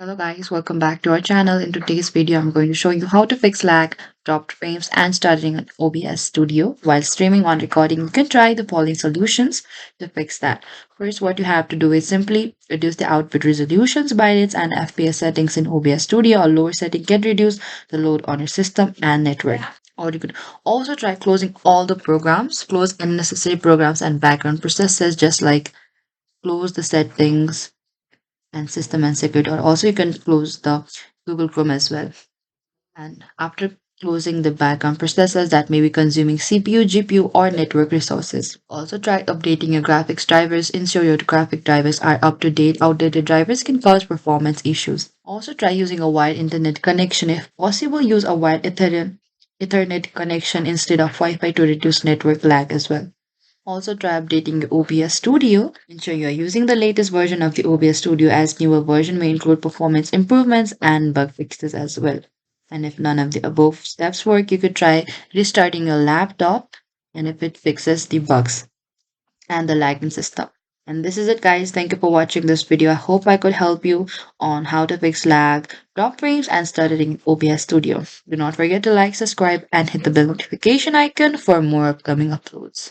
Hello guys, welcome back to our channel. In today's video, I'm going to show you how to fix lag, dropped frames, and stuttering on OBS Studio. While streaming on recording, you can try the following solutions to fix that. First, what you have to do is simply reduce the output resolutions, bytes, and FPS settings in OBS Studio. A lower setting can reduce the load on your system and network. Or you could also try closing all the programs, close unnecessary programs and background processes, just like close the settings and system and security, or also you can close the Google Chrome as well. And after closing the background processors that may be consuming CPU, GPU, or network resources. Also try updating your graphics drivers. Ensure your graphic drivers are up to date. Outdated drivers can cause performance issues. Also try using a wired internet connection. If possible, use a wired Ethernet connection instead of Wi-Fi to reduce network lag as well. Also try updating your OBS Studio. Ensure you are using the latest version of the OBS Studio, as newer version may include performance improvements and bug fixes as well. And if none of the above steps work, you could try restarting your laptop and if it fixes the bugs and the lagging system. And this is it guys. Thank you for watching this video. I hope I could help you on how to fix lag, drop frames and stuttering in OBS Studio. Do not forget to like, subscribe and hit the bell notification icon for more upcoming uploads.